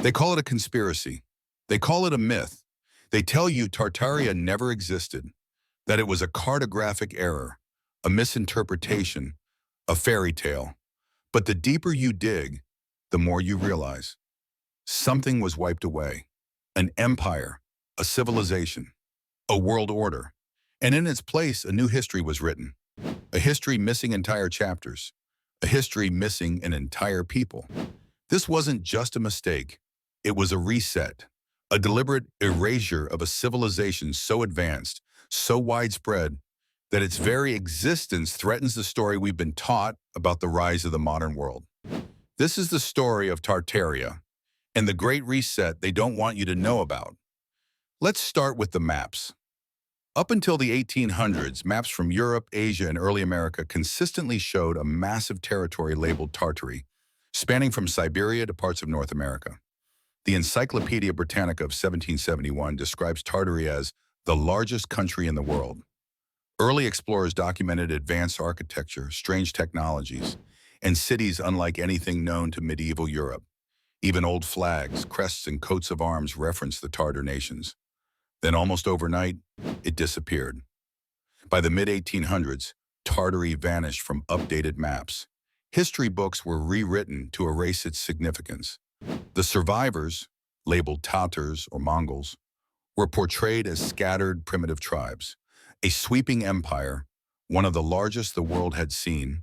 They call it a conspiracy. They call it a myth. They tell you Tartaria never existed, that it was a cartographic error, a misinterpretation, a fairy tale. But the deeper you dig, the more you realize something was wiped away. An empire, a civilization, a world order. And in its place, a new history was written. A history missing entire chapters. A history missing an entire people. This wasn't just a mistake. It was a reset. A deliberate erasure of a civilization so advanced, so widespread, that its very existence threatens the story we've been taught about the rise of the modern world. This is the story of Tartaria and the Great Reset they don't want you to know about. Let's start with the maps. Up until the 1800s, maps from Europe, Asia, and early America consistently showed a massive territory labeled Tartary, spanning from Siberia to parts of North America. The Encyclopedia Britannica of 1771 describes Tartary as the largest country in the world. Early explorers documented advanced architecture, strange technologies, and cities unlike anything known to medieval Europe. Even old flags, crests, and coats of arms reference the Tartar nations. Then almost overnight, it disappeared. By the mid-1800s, Tartary vanished from updated maps. History books were rewritten to erase its significance. The survivors, labeled Tatars or Mongols, were portrayed as scattered primitive tribes. A sweeping empire, one of the largest the world had seen,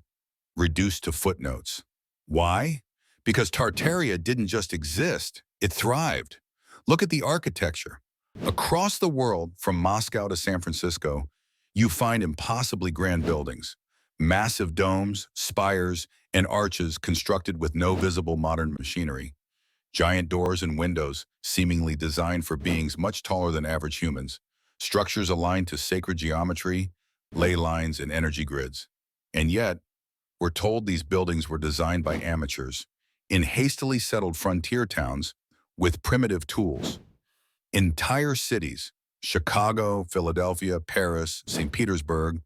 reduced to footnotes. Why? Because Tartaria didn't just exist, it thrived. Look at the architecture. Across the world, from Moscow to San Francisco, you find impossibly grand buildings. Massive domes, spires, and arches constructed with no visible modern machinery. Giant doors and windows, seemingly designed for beings much taller than average humans. Structures aligned to sacred geometry, ley lines, and energy grids. And yet, we're told these buildings were designed by amateurs in hastily settled frontier towns with primitive tools. Entire cities, Chicago, Philadelphia, Paris, St. Petersburg,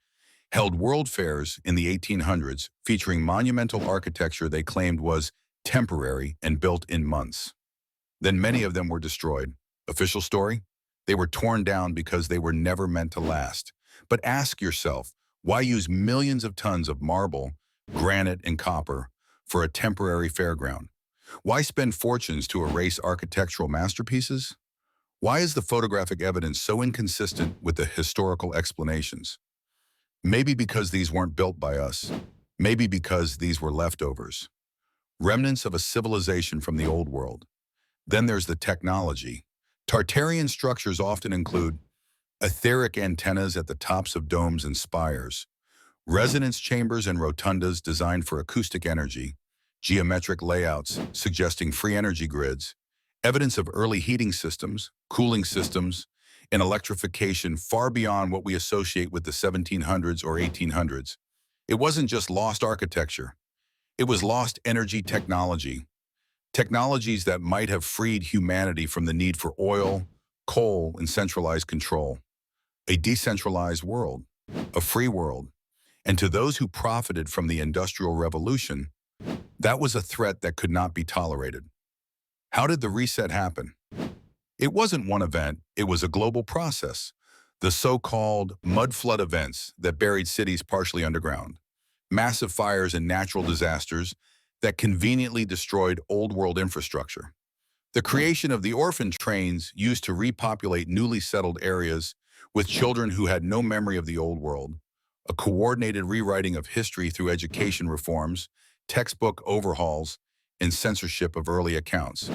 held world fairs in the 1800s featuring monumental architecture they claimed was temporary and built in months. Then many of them were destroyed. Official story? They were torn down because they were never meant to last. But ask yourself, why use millions of tons of marble, granite, and copper for a temporary fairground? Why spend fortunes to erase architectural masterpieces? Why is the photographic evidence so inconsistent with the historical explanations? Maybe because these weren't built by us. Maybe because these were leftovers. Remnants of a civilization from the old world. Then there's the technology. Tartarian structures often include etheric antennas at the tops of domes and spires, resonance chambers and rotundas designed for acoustic energy, geometric layouts suggesting free energy grids, evidence of early heating systems, cooling systems, and electrification far beyond what we associate with the 1700s or 1800s. It wasn't just lost architecture. It was lost energy technology. Technologies that might have freed humanity from the need for oil, coal, and centralized control. A decentralized world, a free world. And to those who profited from the Industrial Revolution, that was a threat that could not be tolerated. How did the reset happen? It wasn't one event, it was a global process. The so-called mudflood events that buried cities partially underground. Massive fires and natural disasters that conveniently destroyed old-world infrastructure. The creation of the orphan trains used to repopulate newly settled areas with children who had no memory of the old world. A coordinated rewriting of history through education reforms, textbook overhauls, and censorship of early accounts.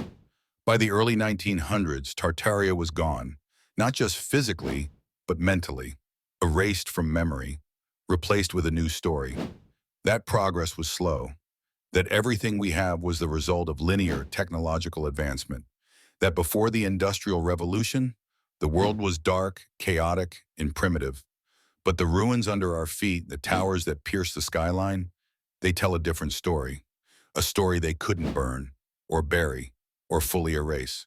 By the early 1900s, Tartaria was gone, not just physically, but mentally, erased from memory, replaced with a new story. That progress was slow, that everything we have was the result of linear technological advancement, that before the Industrial Revolution, the world was dark, chaotic, and primitive. But the ruins under our feet, the towers that pierce the skyline, they tell a different story. A story they couldn't burn, or bury, or fully erase.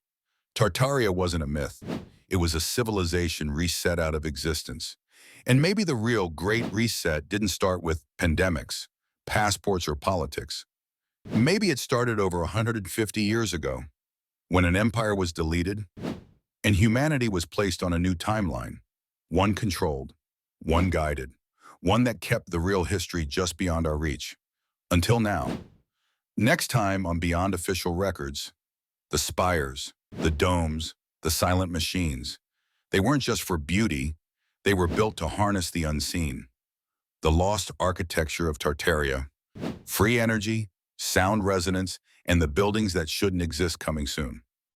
Tartaria wasn't a myth. It was a civilization reset out of existence. And maybe the real Great Reset didn't start with pandemics, passports, or politics. Maybe it started over 150 years ago. when an empire was deleted and humanity was placed on a new timeline, one controlled, one guided, one that kept the real history just beyond our reach. Until now. Next time on Beyond Official Records, the spires, the domes, the silent machines. They weren't just for beauty, they were built to harness the unseen. The lost architecture of Tartaria, free energy, sound resonance, and the buildings that shouldn't exist coming soon.